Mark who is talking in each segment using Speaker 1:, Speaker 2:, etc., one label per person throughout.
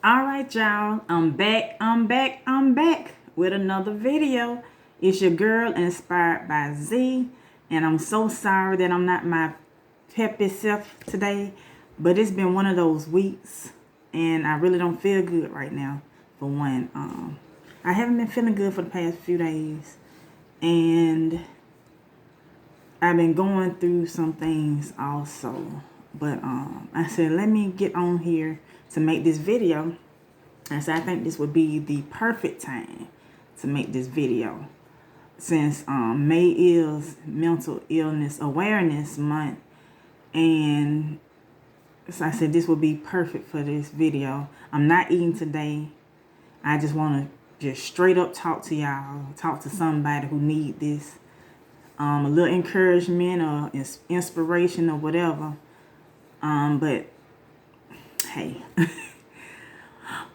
Speaker 1: All right, y'all. I'm back with another video. It's your girl Inspired by Z. And I'm so sorry that I'm not my peppy self today. But it's been one of those weeks. And I really don't feel good right now. For one, I haven't been feeling good for the past few days. And I've been going through some things also. But I said, let me get on here to make this video. And so I think this would be the perfect time to make this video. Since May is Mental Illness Awareness Month. And so I said this would be perfect for this video. I'm not eating today. I just want to just straight up talk to y'all. Talk to somebody who need this. A little encouragement or inspiration or whatever. But hey.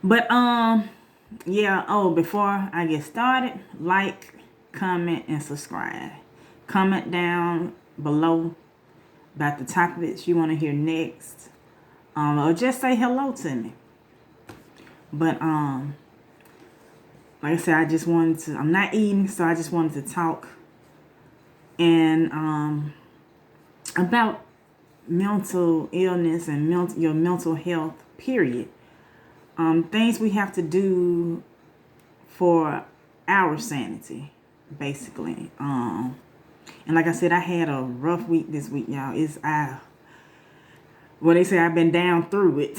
Speaker 1: But yeah, before I get started, like, comment, and subscribe. Comment down below about the topics you want to hear next. Or just say hello to me. But like I said, I'm not eating, so I just wanted to talk and about mental illness and your mental health, period. Things we have to do for our sanity, basically. And like I said, I had a rough week this week, y'all. They say I've been down through it,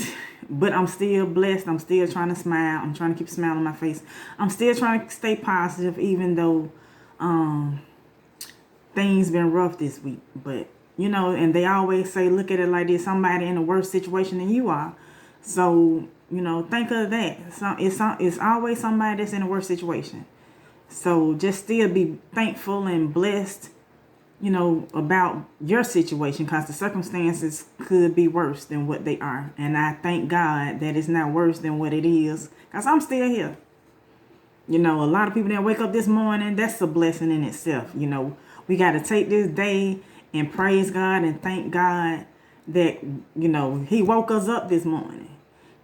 Speaker 1: but I'm still blessed. I'm still trying to smile. I'm trying to keep a smile on my face. I'm still trying to stay positive, even though things been rough this week. But and they always say, look at it like there's somebody in a worse situation than you are. So think of that. So it's always somebody that's in a worse situation. So just still be thankful and blessed, about your situation, because the circumstances could be worse than what they are. And I thank God that it's not worse than what it is, because I'm still here. A lot of people that wake up this morning, that's a blessing in itself. We got to take this day and praise God and thank God that, He woke us up this morning.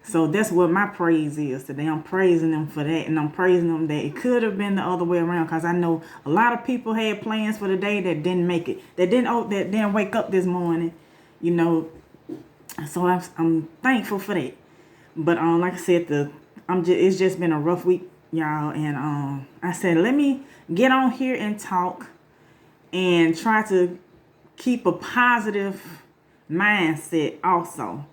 Speaker 1: So that's what my praise is today. I'm praising Him for that. And I'm praising Him that it could have been the other way around. Because I know a lot of people had plans for the day that didn't make it. That didn't wake up this morning. So I'm thankful for that. But like I said, it's just been a rough week, y'all. And I said, let me get on here and talk. And try to keep a positive mindset also.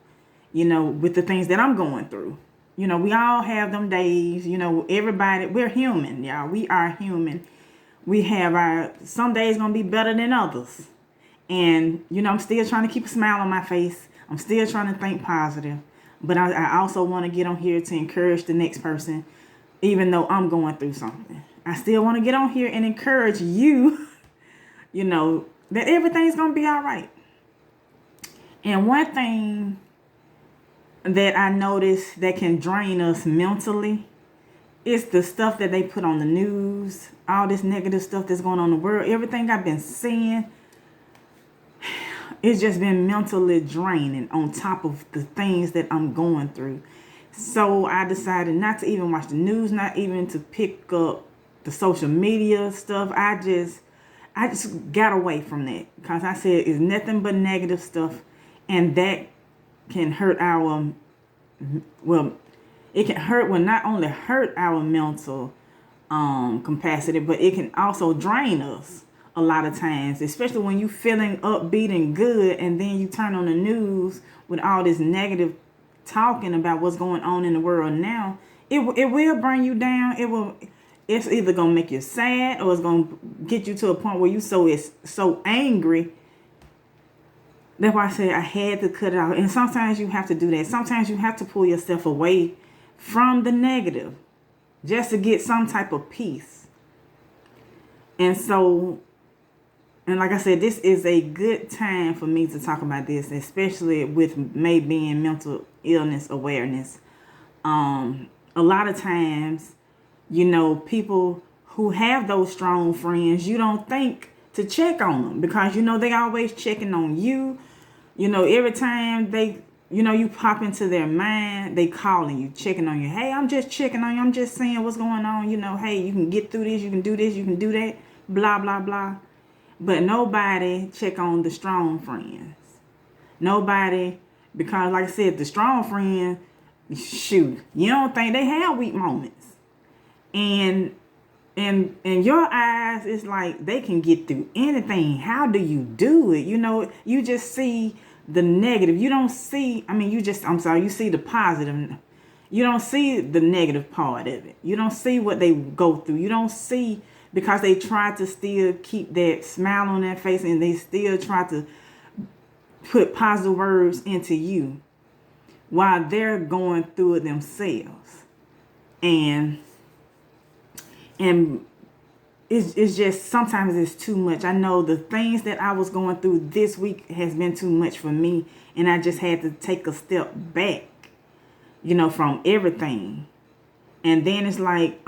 Speaker 1: With the things that I'm going through. We all have them days. Everybody, we're human, y'all. We are human. We have some days going to be better than others. And, I'm still trying to keep a smile on my face. I'm still trying to think positive. But I also want to get on here to encourage the next person, even though I'm going through something. I still want to get on here and encourage you, that everything's going to be all right. And one thing that I notice that can drain us mentally is the stuff that they put on the news, all this negative stuff that's going on in the world. Everything I've been seeing, it's just been mentally draining on top of the things that I'm going through. So I decided not to even watch the news, not even to pick up the social media stuff. I just got away from that, because I said it's nothing but negative stuff, and that can hurt not only hurt our mental capacity, but it can also drain us a lot of times, especially when you feeling upbeat and good, and then you turn on the news with all this negative talking about what's going on in the world now. It will bring you down. It's either gonna make you sad, or it's gonna get you to a point where you so angry. That's why I said I had to cut it out. And sometimes you have to do that. Sometimes you have to pull yourself away from the negative just to get some type of peace. And like I said, this is a good time for me to talk about this, especially with May being Mental Illness Awareness. A lot of times, people who have those strong friends, you don't think to check on them, because they always checking on you. Every time they you pop into their mind, they calling you, checking on you. Hey, I'm just checking on you. I'm just saying what's going on. Hey, you can get through this. You can do this. You can do that. Blah, blah, blah. But nobody check on the strong friends. Nobody, because like I said, the strong friend, shoot, you don't think they have weak moments. And in your eyes, it's like they can get through anything. How do you do it? You just see the negative. You don't see, you see the positive. You don't see the negative part of it. You don't see what they go through. You don't see, because they try to still keep that smile on their face, and they still try to put positive words into you while they're going through it themselves. And it's just, sometimes it's too much. I know the things that I was going through this week has been too much for me, and I just had to take a step back, from everything. And then it's like,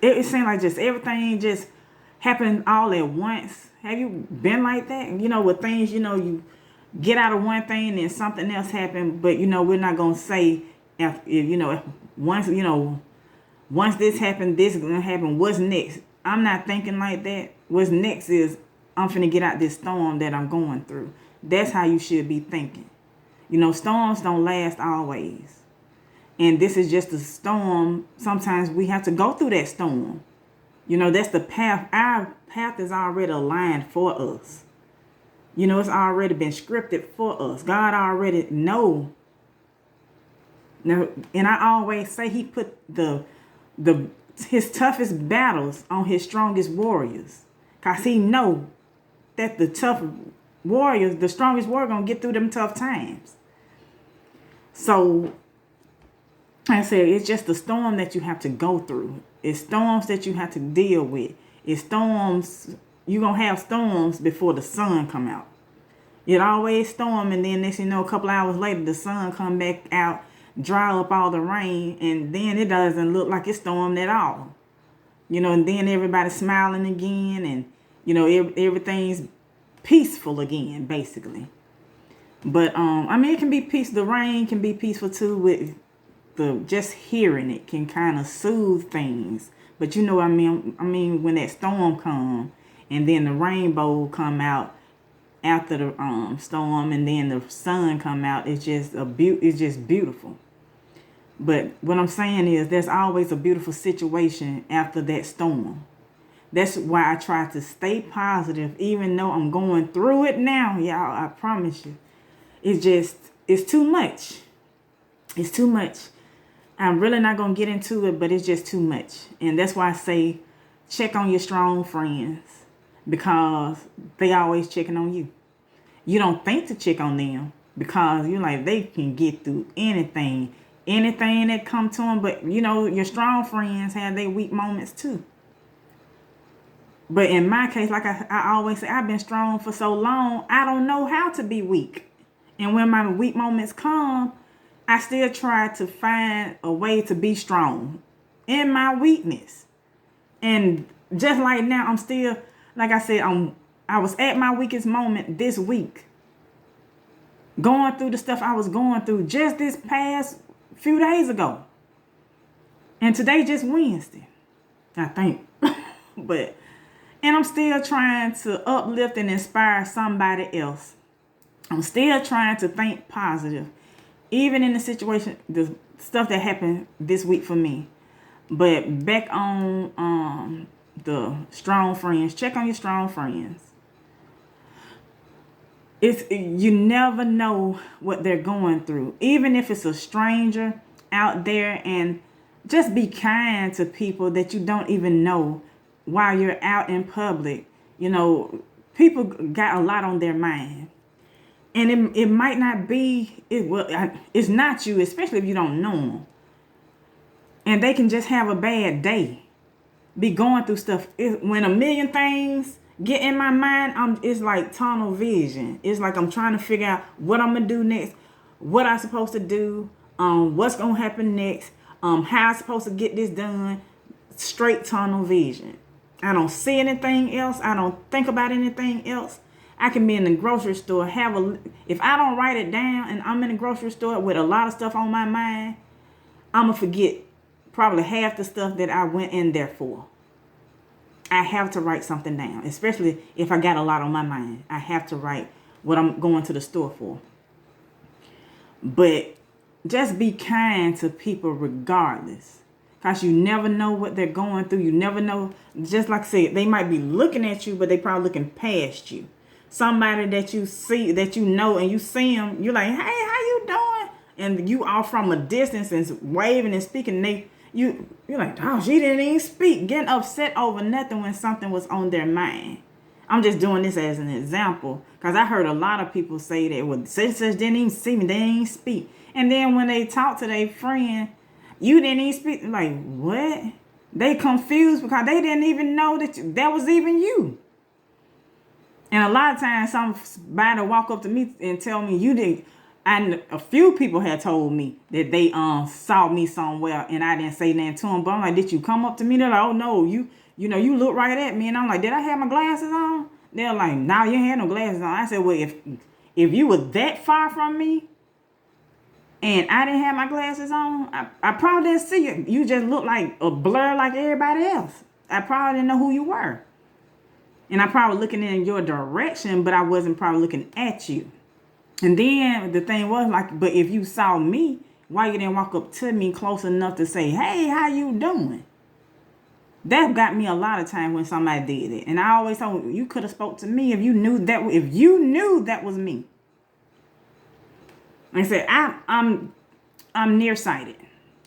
Speaker 1: it seemed like just everything just happened all at once. Have you been like that? With things, you get out of one thing and then something else happened, but we're not gonna say if once this happened, this is gonna happen. What's next? I'm not thinking like that. What's next is I'm finna get out this storm that I'm going through. That's how you should be thinking. Storms don't last always. And this is just a storm. Sometimes we have to go through that storm. That's the path. Our path is already aligned for us. It's already been scripted for us. God already know. Now, and I always say he put his toughest battles on his strongest warriors. Because he know that the tough warriors, the strongest warrior, going to get through them tough times. So, like I said, it's just the storm that you have to go through. It's storms that you have to deal with. It's storms, you're going to have storms before the sun come out. It always storm, and then next a couple hours later, the sun come back out, dry up all the rain, and then it doesn't look like it stormed at all. And then everybody's smiling again, and, everything's peaceful again, basically. But, it can be peaceful. The rain can be peaceful, too, with just hearing it can kind of soothe things. But when that storm come, and then the rainbow come out after the storm, and then the sun come out, it's just beautiful. But what I'm saying is, there's always a beautiful situation after that storm. That's why I try to stay positive, even though I'm going through it now, y'all. I promise you, it's too much. It's too much. I'm really not going to get into it, but it's just too much. And that's why I say check on your strong friends, because they always checking on you. You don't think to check on them because you're like, they can get through anything that come to them. But, your strong friends have their weak moments too. But in my case, like I always say, I've been strong for so long, I don't know how to be weak. And when my weak moments come, I still try to find a way to be strong in my weakness. And just like now, I'm still, like I said, I was at my weakest moment this week, going through the stuff I was going through just this past few days ago. And today just Wednesday, I think. And I'm still trying to uplift and inspire somebody else. I'm still trying to think positive, even in the situation, the stuff that happened this week for me. But back on the strong friends, check on your strong friends. You never know what they're going through, even if it's a stranger out there. And just be kind to people that you don't even know while you're out in public. People got a lot on their mind. And it might not be, it's not you, especially if you don't know them. And they can just have a bad day, be going through stuff. When a million things get in my mind, it's like tunnel vision. It's like I'm trying to figure out what I'm going to do next, what I'm supposed to do, what's going to happen next, how I'm supposed to get this done. Straight tunnel vision. I don't see anything else. I don't think about anything else. I can be in the grocery store, if I don't write it down and I'm in the grocery store with a lot of stuff on my mind, I'm going to forget probably half the stuff that I went in there for. I have to write something down, especially if I got a lot on my mind. I have to write what I'm going to the store for. But just be kind to people regardless. Because you never know what they're going through. You never know. Just like I said, they might be looking at you, but they probably looking past you. Somebody that you see, that you know, and you see them, you're like, hey, how you doing? And you all from a distance and waving and speaking, you're like, oh, she didn't even speak. Getting upset over nothing when something was on their mind. I'm just doing this as an example because I heard a lot of people say that, well, such didn't even see me, they didn't even speak. And then when they talk to their friend, you didn't even speak. Like, what? They confused because they didn't even know that was even you. And a lot of times somebody walk up to me and tell me you did. And a few people had told me that they saw me somewhere and I didn't say nothing to them. But I'm like, did you come up to me? They're like, oh no, you look right at me. And I'm like, did I have my glasses on? They're like, no, you had no glasses on. I said, well, if you were that far from me and I didn't have my glasses on, I probably didn't see you. You just look like a blur like everybody else. I probably didn't know who you were. And I probably looking in your direction, but I wasn't probably looking at you. And then the thing was like, but if you saw me, why you didn't walk up to me close enough to say, hey, how you doing? That got me a lot of time when somebody did it. And I always told you could have spoke to me if you knew that was me. Like I said, I'm nearsighted.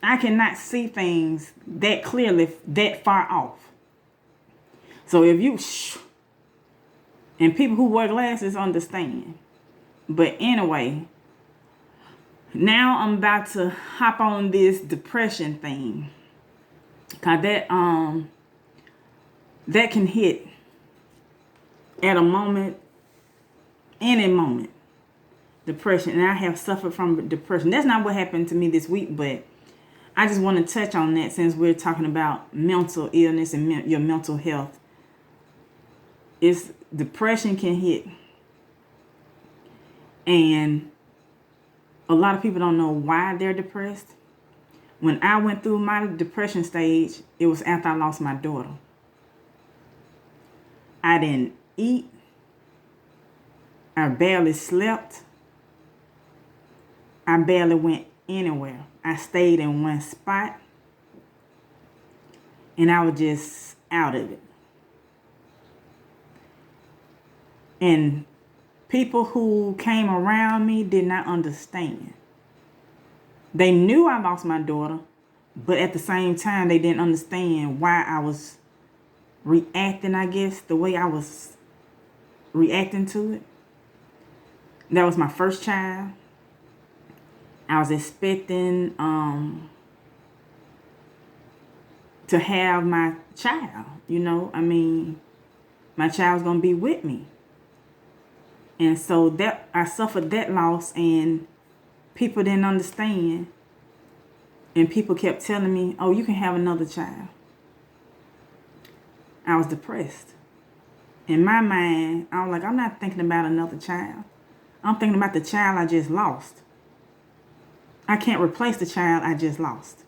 Speaker 1: I cannot see things that clearly that far off. So if you and people who wear glasses understand. But anyway, now I'm about to hop on this depression thing. Cause that can hit at a moment, any moment. Depression. And I have suffered from depression. That's not what happened to me this week, but I just want to touch on that since we're talking about mental illness and your mental health. Depression can hit. And a lot of people don't know why they're depressed. When I went through my depression stage, it was after I lost my daughter. I didn't eat. I barely slept. I barely went anywhere. I stayed in one spot. And I was just out of it. And people who came around me did not understand. They knew I lost my daughter, but at the same time, they didn't understand why I was reacting, I guess, the way I was reacting to it. That was my first child. I was expecting to have my child, my child's going to be with me. And so that I suffered that loss and people didn't understand. And people kept telling me, oh, you can have another child. I was depressed. In my mind, I was like, I'm not thinking about another child. I'm thinking about the child I just lost. I can't replace the child I just lost.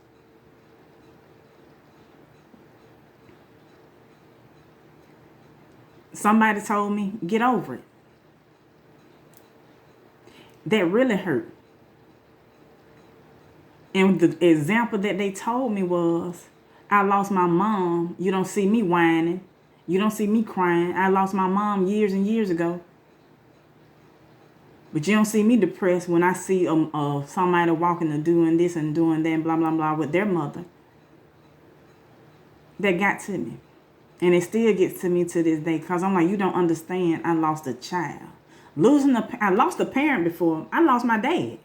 Speaker 1: Somebody told me, get over it. That really hurt. And the example that they told me was, I lost my mom. You don't see me whining. You don't see me crying. I lost my mom years and years ago. But you don't see me depressed when I see somebody walking and doing this and doing that and blah, blah, blah with their mother. That got to me. And it still gets to me to this day because I'm like, you don't understand. I lost a child. I lost a parent before. I lost my dad.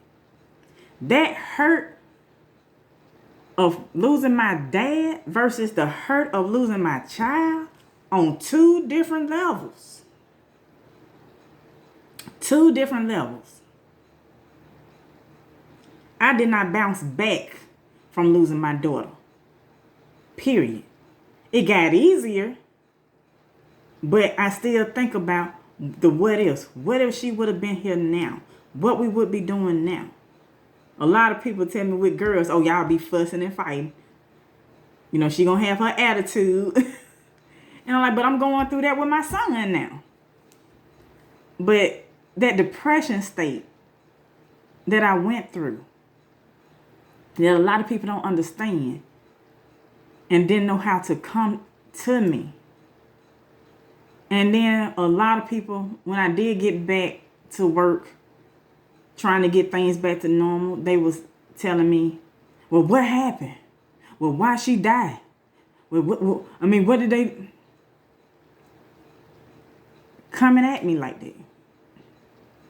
Speaker 1: That hurt of losing my dad versus the hurt of losing my child on two different levels. Two different levels. I did not bounce back from losing my daughter. Period. It got easier, but I still think about The what ifs. What if she would have been here now? What we would be doing now? A lot of people tell me with girls, oh, y'all be fussing and fighting. You know, she gonna have her attitude. And I'm like, but I'm going through that with my son now. But that depression state that I went through, that a lot of people don't understand and didn't know how to come to me. And then a lot of people, when I did get back to work, trying to get things back to normal, they was telling me, well, what happened? Well, why she died? Well, what did they coming at me like that?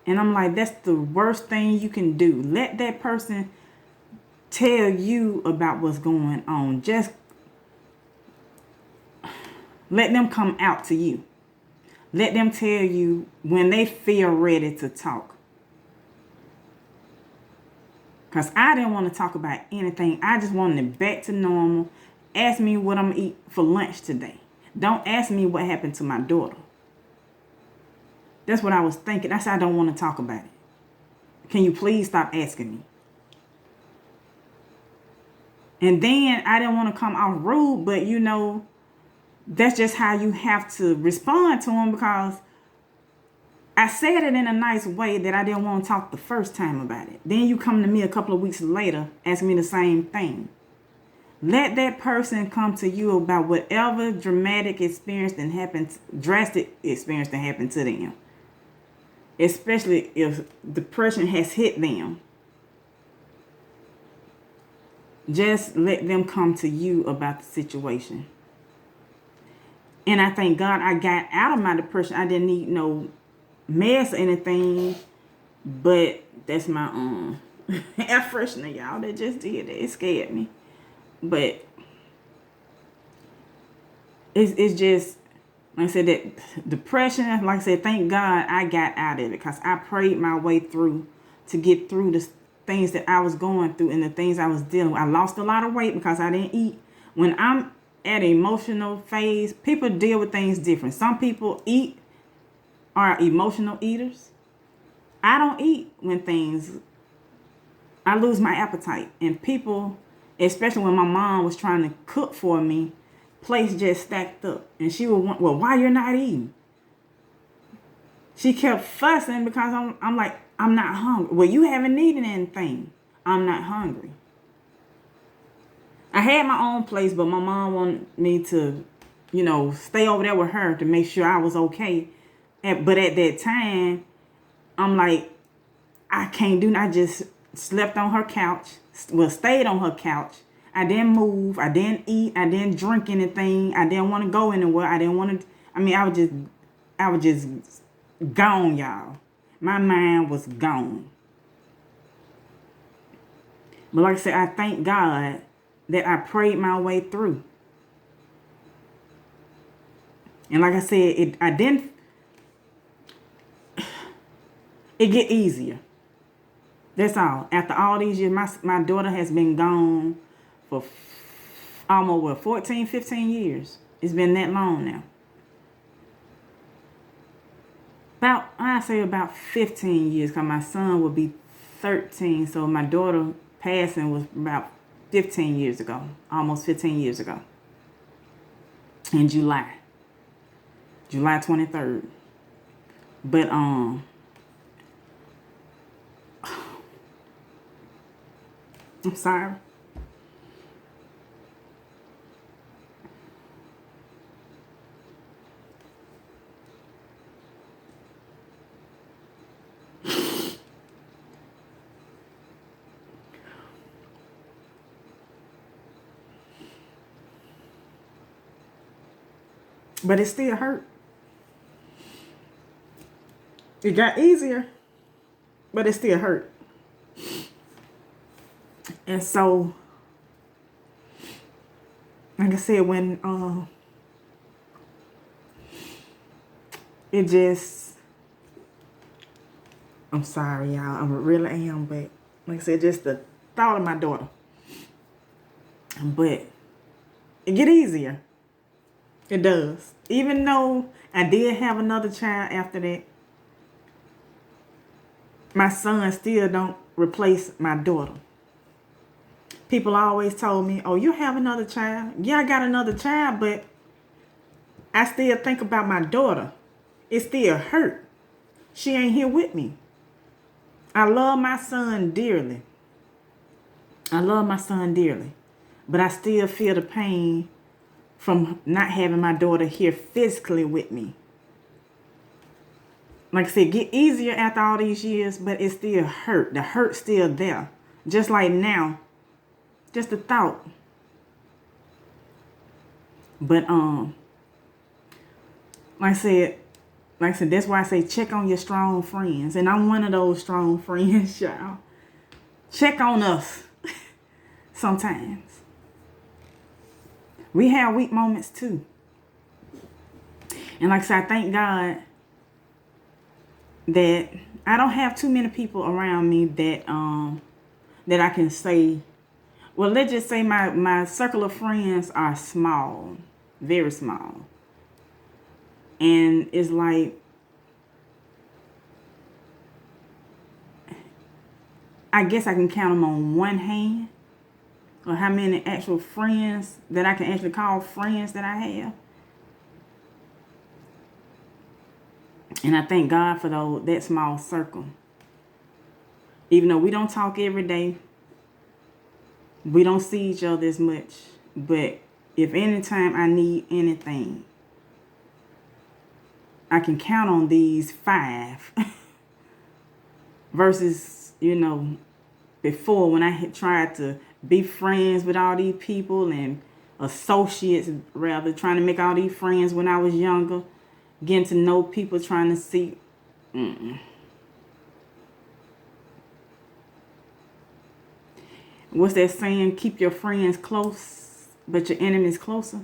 Speaker 1: And I'm like, that's the worst thing you can do. Let that person tell you about what's going on. Just let them come out to you. Let them tell you when they feel ready to talk. Because I didn't want to talk about anything. I just wanted it back to normal. Ask me what I'm going to eat for lunch today. Don't ask me what happened to my daughter. That's what I was thinking. That's why I don't want to talk about it. Can you please stop asking me? And then I didn't want to come off rude, but you know, that's just how you have to respond to them, because I said it in a nice way that I didn't want to talk the first time about it. Then you come to me a couple of weeks later, asking me the same thing. Let that person come to you about whatever drastic experience that happened to them. Especially if depression has hit them. Just let them come to you about the situation. And I thank God I got out of my depression. I didn't need no meds or anything. But that's my air freshener, y'all. That just did that. It scared me. But it's just, like I said, that depression, like I said, thank God I got out of it, because I prayed my way through to get through the things that I was going through and the things I was dealing with. I lost a lot of weight because I didn't eat. When I'm at an emotional phase, people deal with things different. Some people are emotional eaters. I don't eat when I lose my appetite. And people, especially when my mom was trying to cook for me, plates just stacked up. And she would want, well, why you're not eating? She kept fussing because I'm like, I'm not hungry. Well, you haven't eaten anything. I'm not hungry. I had my own place, but my mom wanted me to, stay over there with her to make sure I was okay. But at that time, I'm like, I can't do I just slept on her couch. Well, stayed on her couch. I didn't move. I didn't eat. I didn't drink anything. I didn't want to go anywhere. I didn't want to. I was just gone, y'all. My mind was gone. But like I said, I thank God that I prayed my way through. And like I said, it get easier. That's all. After all these years, my daughter has been gone for almost 14, 15 years. It's been that long now. I'd say about 15 years, because my son will be 13. So my daughter passing was about 15 years ago, almost 15 years ago, in July 23rd. But I'm sorry. But it still hurt. It got easier, but it still hurt. And so, like I said, when it just, I'm sorry, y'all. I really am, but like I said, just the thought of my daughter. But it get easier. It does. Even though I did have another child after that, my son still don't replace my daughter. People always told me, oh, you have another child? Yeah, I got another child, but I still think about my daughter. It still hurt. She ain't here with me. I love my son dearly. I love my son dearly. But I still feel the pain from not having my daughter here physically with me. Like I said, get easier after all these years, but it still hurt. The hurt's still there. Just like now. Just the thought. But like I said, that's why I say check on your strong friends. And I'm one of those strong friends, y'all. Check on us sometimes. We have weak moments too. And like I said, I thank God that I don't have too many people around me that that I can say, well, let's just say my circle of friends are small, very small. And it's like, I guess I can count them on one hand, or how many actual friends that I can actually call friends that I have. And I thank God for that small circle. Even though we don't talk every day, we don't see each other as much. But if anytime I need anything, I can count on these 5. Versus, before when I had tried to be friends with all these people and associates, rather, trying to make all these friends when I was younger, getting to know people, trying to see. What's that saying? Keep your friends close, but your enemies closer.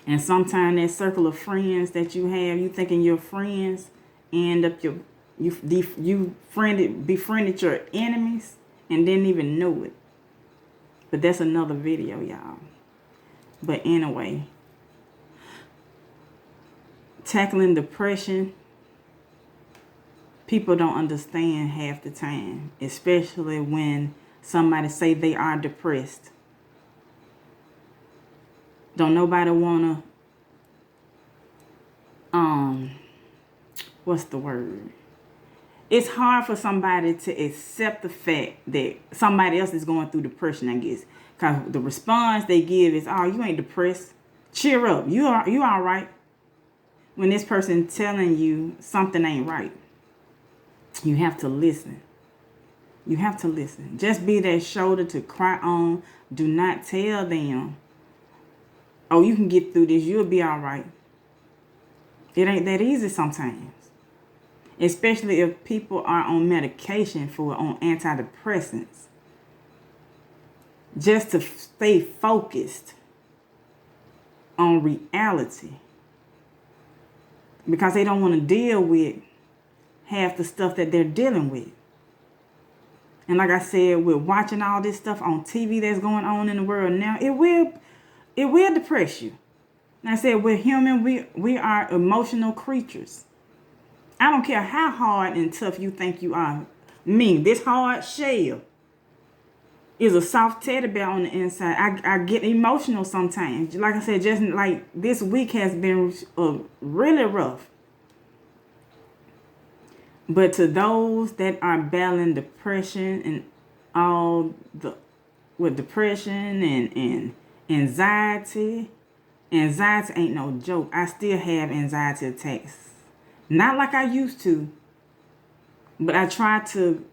Speaker 1: And sometimes that circle of friends that you have, you thinking your friends, end up you befriended your enemies and didn't even know it. But that's another video, y'all. But anyway, tackling depression, people don't understand half the time, especially when somebody say they are depressed. Don't nobody wanna what's the word? It's hard for somebody to accept the fact that somebody else is going through depression, I guess. Because the response they give is, oh, you ain't depressed. Cheer up. You all right. When this person telling you something ain't right, you have to listen. You have to listen. Just be that shoulder to cry on. Do not tell them, oh, you can get through this. You'll be all right. It ain't that easy sometimes. Especially if people are on medication on antidepressants. Just to stay focused on reality. Because they don't want to deal with half the stuff that they're dealing with. And like I said, with watching all this stuff on TV that's going on in the world now, it will depress you. And I said, we're human. We are emotional creatures. I don't care how hard and tough you think you are. This hard shell is a soft teddy bear on the inside. I get emotional sometimes. Like I said, just like this week has been really rough. But to those that are battling depression and with depression and anxiety ain't no joke. I still have anxiety attacks. Not like I used to, but I try to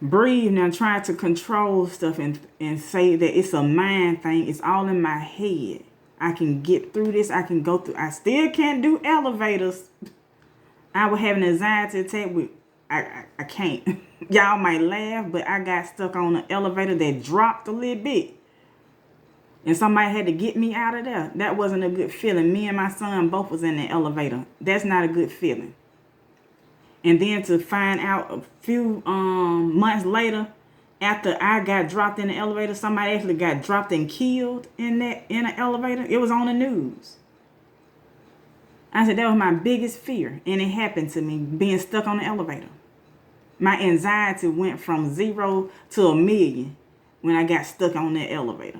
Speaker 1: breathe and I try to control stuff and say that it's a mind thing. It's all in my head. I can get through this. I can go through. I still can't do elevators. I was having an anxiety attack I can't. Y'all might laugh, but I got stuck on an elevator that dropped a little bit. And somebody had to get me out of there. That wasn't a good feeling. Me and my son both was in the elevator. That's not a good feeling. And then to find out a few months later After I got dropped in the elevator, somebody actually got dropped and killed in an elevator. It was on the news. I said that was my biggest fear, and it happened to me being stuck on the elevator. My anxiety went from 0 to 1,000,000 when I got stuck on that elevator.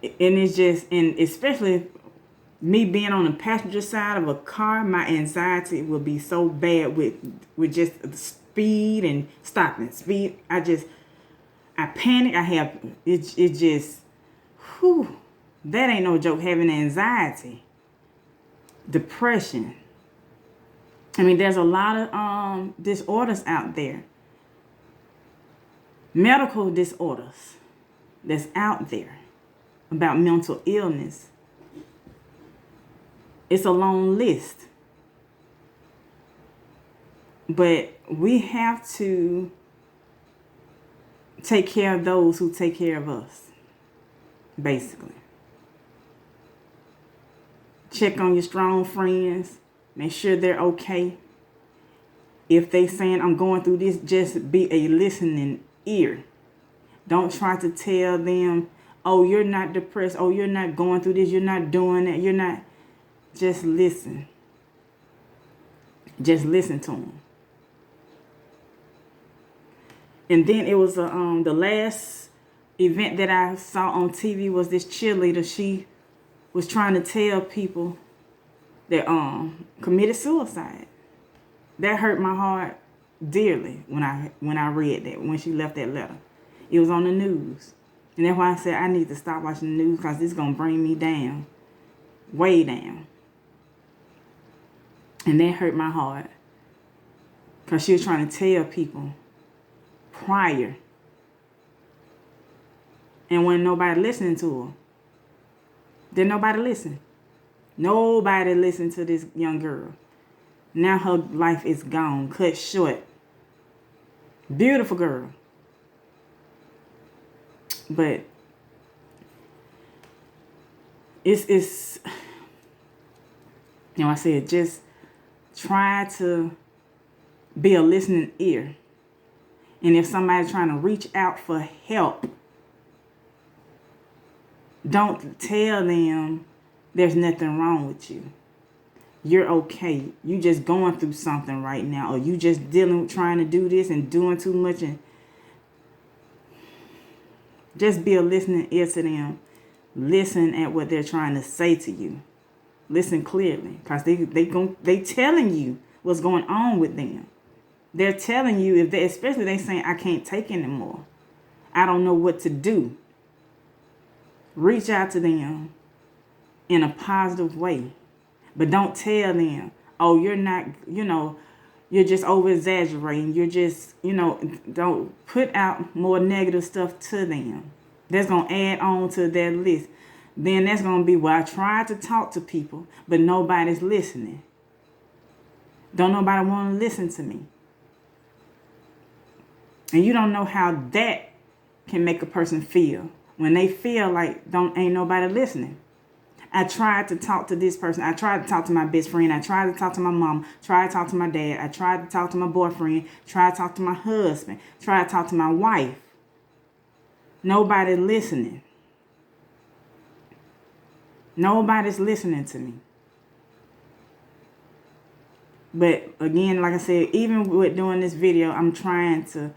Speaker 1: And it's just, and especially me being on the passenger side of a car, my anxiety will be so bad with just the speed and stopping speed. I panic. I have it just, whew, that ain't no joke. Having anxiety, depression. I mean, there's a lot of disorders out there, medical disorders that's out there about mental illness. It's a long list. But we have to take care of those who take care of us, basically. Check on your strong friends. Make sure they're okay. If they saying, I'm going through this, just be a listening ear. Don't try to tell them, oh, you're not depressed. Oh, you're not going through this. You're not doing that. You're not. Just listen. Just listen to them. And then it was the last event that I saw on TV was this cheerleader. She was trying to tell people that committed suicide. That hurt my heart dearly when I read that, when she left that letter. It was on the news. And that's why I said I need to stop watching the news, because it's going to bring me down. Way down. And that hurt my heart. Because she was trying to tell people prior. And when nobody listening to her. Did nobody listen? Nobody listened to this young girl. Now her life is gone, cut short. Beautiful girl. But it's I said, just try to be a listening ear. And if somebody's trying to reach out for help, don't tell them there's nothing wrong with you. You're okay. You just going through something right now, or you just trying to do this and doing too much, and just be a listening ear to them. Listen at what they're trying to say to you. Listen clearly, because they telling you what's going on with them. They're telling you, especially they saying, I can't take anymore. I don't know what to do. Reach out to them in a positive way. But don't tell them, oh, you're not, you're just over exaggerating. You're just, don't put out more negative stuff to them. That's going to add on to their list. Then that's going to be, well, I tried to talk to people, but nobody's listening. Don't nobody want to listen to me. And you don't know how that can make a person feel when they feel like ain't nobody listening. I tried to talk to this person. I tried to talk to my best friend. I tried to talk to my mom. Tried to talk to my dad. I tried to talk to my boyfriend. Tried to talk to my husband. Tried to talk to my wife. Nobody listening. Nobody's listening to me. But again, like I said, even with doing this video, I'm trying to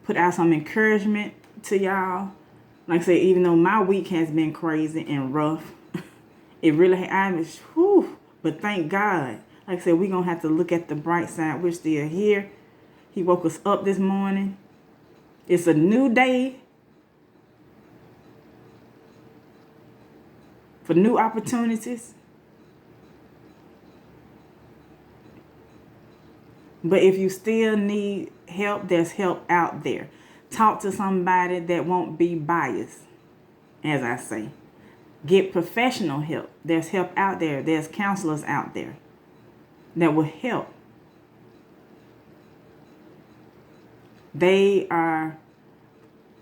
Speaker 1: put out some encouragement to y'all. Like I said, even though my week has been crazy and rough, it really, but thank God. Like I said, we're going to have to look at the bright side. We're still here. He woke us up this morning. It's a new day for new opportunities. But if you still need help, there's help out there. Talk to somebody that won't be biased, as I say. Get professional help. There's help out there. There's counselors out there that will help. There's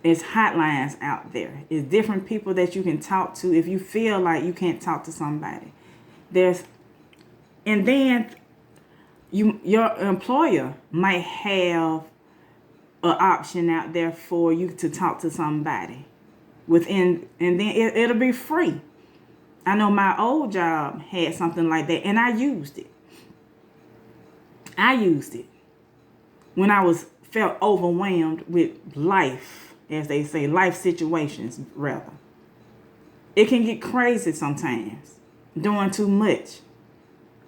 Speaker 1: hotlines out there. It's different people that you can talk to if you feel like you can't talk to somebody. And then your employer might have an option out there for you to talk to somebody within, and then it'll be free. I know my old job had something like that, and I used it. I used it when I felt overwhelmed with life, as they say, life situations rather. It can get crazy sometimes, doing too much,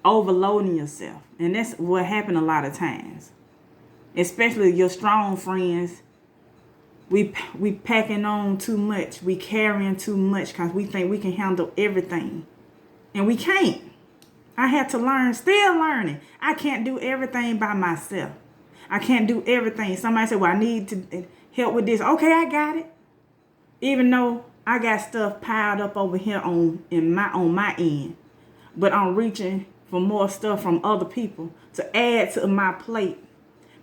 Speaker 1: overloading yourself, and that's what happened a lot of times. Especially your strong friends, we packing on too much, we carrying too much because we think we can handle everything, and we can't. I had to learn, still learning. I can't do everything by myself. I can't do everything. Somebody said, well, I need to help with this. Okay, I got it. Even though I got stuff piled up over here on my end, but I'm reaching for more stuff from other people to add to my plate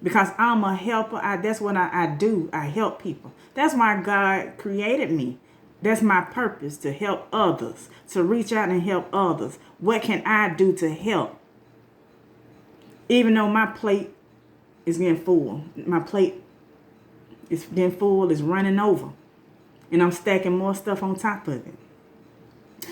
Speaker 1: because I'm a helper. That's what I do. I help people. That's why God created me. That's my purpose, to help others, to reach out and help others. What can I do to help? Even though my plate is getting full. My plate is getting full, is running over. And I'm stacking more stuff on top of it.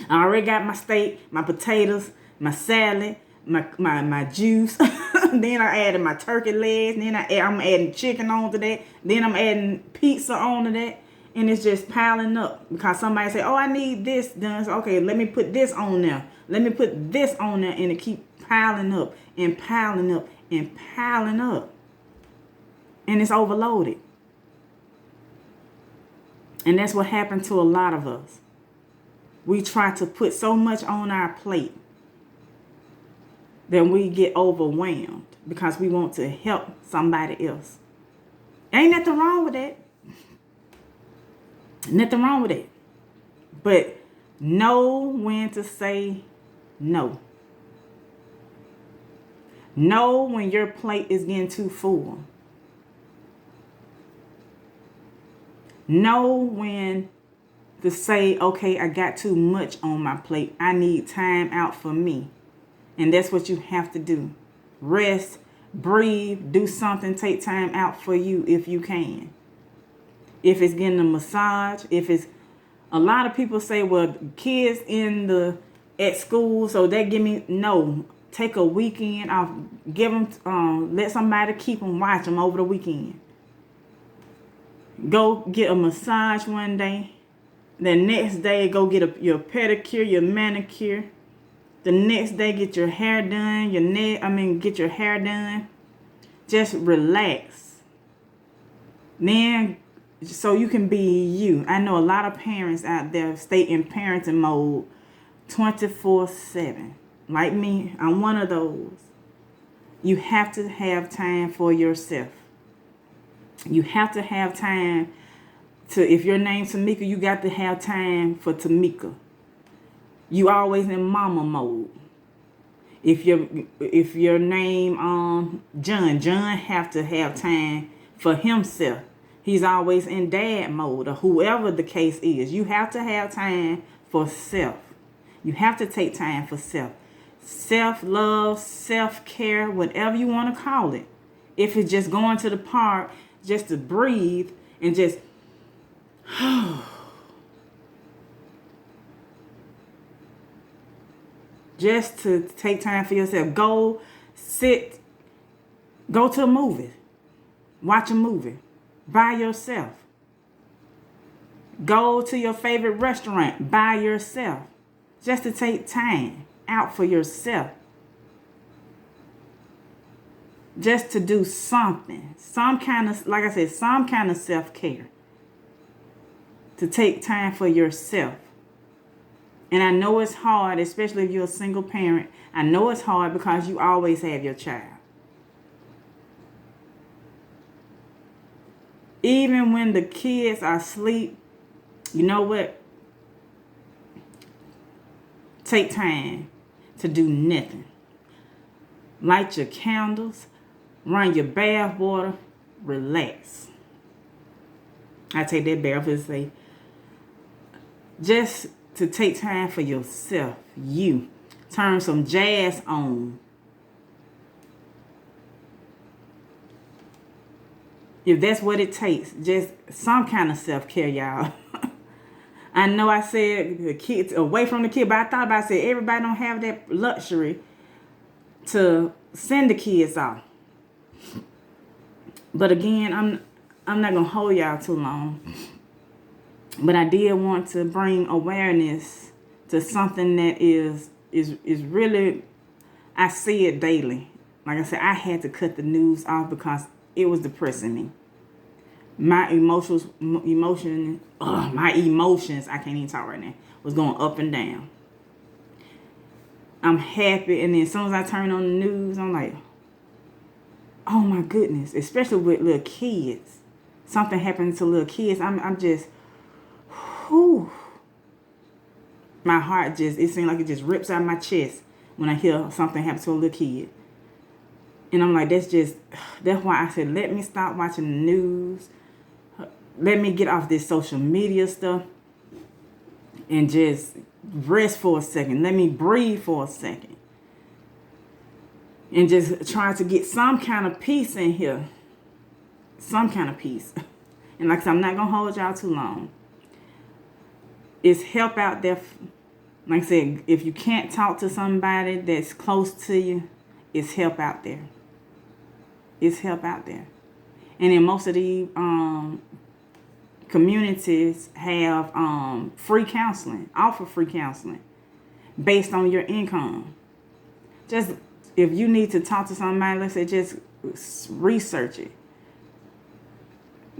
Speaker 1: I already got my steak, my potatoes, my salad, my juice. Then I added my turkey legs. Then I'm adding chicken onto that. Then I'm adding pizza onto that. And it's just piling up because somebody say, oh, I need this done. So, okay, let me put this on there. Let me put this on there. And it keep piling up and piling up and piling up. And it's overloaded. And that's what happened to a lot of us. We try to put so much on our plate that we get overwhelmed because we want to help somebody else. Ain't nothing wrong with that. Nothing wrong with it. But know when to say no. Know when your plate is getting too full. Know when to say, okay, I got too much on my plate. I need time out for me. And that's what you have to do. Rest, breathe, do something, take time out for you if you can. If it's getting a massage, if it's, a lot of people say, well, kids at school, so they give me, no, take a weekend off, give them, let somebody keep them, watch them over the weekend. Go get a massage one day. The next day, go get your pedicure, your manicure. The next day, get your hair done, get your hair done. Just relax. Then, so you can be you. I know a lot of parents out there stay in parenting mode 24/7. Like me, I'm one of those. You have to have time for yourself. You have to have time to, if your name's Tamika, you got to have time for Tamika. You always in mama mode. If your name John have to have time for himself. He's always in dad mode, or whoever the case is. You have to have time for self. You have to take time for self. Self-love, self-care, whatever you want to call it. If it's just going to the park, just to breathe and just just to take time for yourself. Go to a movie. Watch a movie by yourself. Go to your favorite restaurant by yourself. Just to take time out for yourself. Just to do something. Some kind of, like I said, some kind of self-care. To take time for yourself. And I know it's hard, especially if you're a single parent. I know it's hard because you always have your child. Even when the kids are asleep, you know what? Take time to do nothing. Light your candles, run your bath water, relax. I take that bath and say, just to take time for yourself, you. Turn some jazz on. If that's what it takes, just some kind of self-care, y'all. I know I said the kids away from the kid, but I thought about it, said everybody don't have that luxury to send the kids off. But again, I'm not gonna hold y'all too long. But I did want to bring awareness to something that is really, I see it daily. Like I said, I had to cut the news off because it was depressing me. My emotions, I can't even talk right now, was going up and down. I'm happy, and then as soon as I turn on the news, I'm like, oh my goodness, especially with little kids. Something happened to little kids. I'm just, whew. My heart just, it seems like it just rips out my chest when I hear something happen to a little kid. And I'm like, that's why I said, let me stop watching the news. Let me get off this social media stuff and just rest for a second. Let me breathe for a second. And just try to get some kind of peace in here. Some kind of peace. And like I said, I'm not going to hold y'all too long. It's help out there. Like I said, if you can't talk to somebody that's close to you, it's help out there. It's help out there. And in most of the communities have free counseling, offer free counseling based on your income. Just if you need to talk to somebody, let's say, just research it.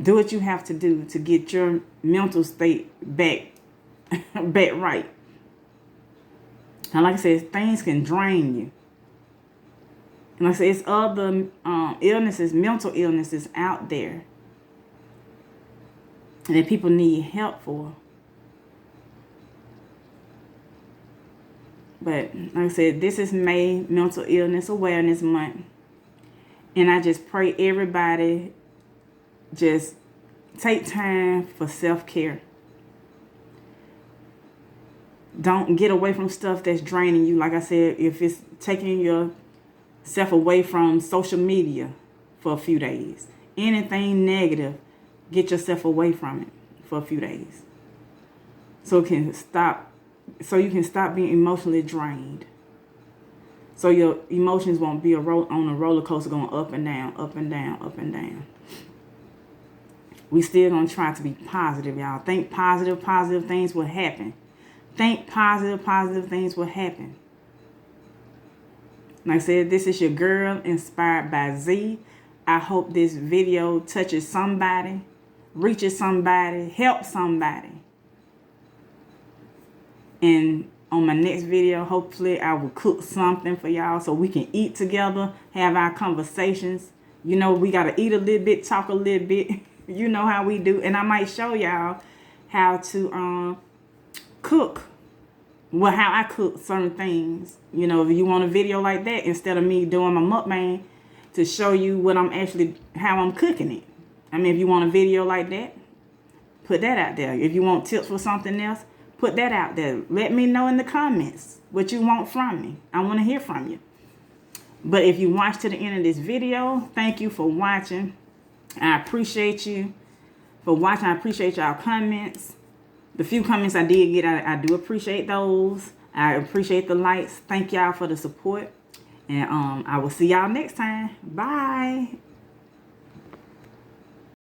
Speaker 1: Do what you have to do to get your mental state back right. And like I said, things can drain you. And like I said, it's other illnesses, mental illnesses out there that people need help for. But like I said, this is May Mental Illness Awareness Month. And I just pray everybody just take time for self-care. Don't get away from stuff that's draining you. Like I said, if it's taking yourself away from social media for a few days, anything negative, get yourself away from it for a few days. So you can stop being emotionally drained. So your emotions won't be on a roller coaster going up and down, up and down, up and down. We still gonna try to be positive, y'all. Think positive things will happen. Think positive things will happen. Like I said, this is your girl, Inspired by Z. I hope this video touches somebody, reaches somebody, helps somebody. And on my next video, hopefully I will cook something for y'all so we can eat together, have our conversations. You know, we got to eat a little bit, talk a little bit. You know how we do. And I might show y'all how to cook. Well, how I cook certain things. You know, if you want a video like that, instead of me doing my mukbang, to show you how I'm cooking it. I mean, if you want a video like that, put that out there. If you want tips for something else, put that out there. Let me know in the comments what you want from me. I want to hear from you. But if you watch to the end of this video, thank you for watching. I appreciate you for watching. I appreciate y'all comments. The few comments I did get, I do appreciate those. I appreciate the likes. Thank y'all for the support. And I will see y'all next time. Bye.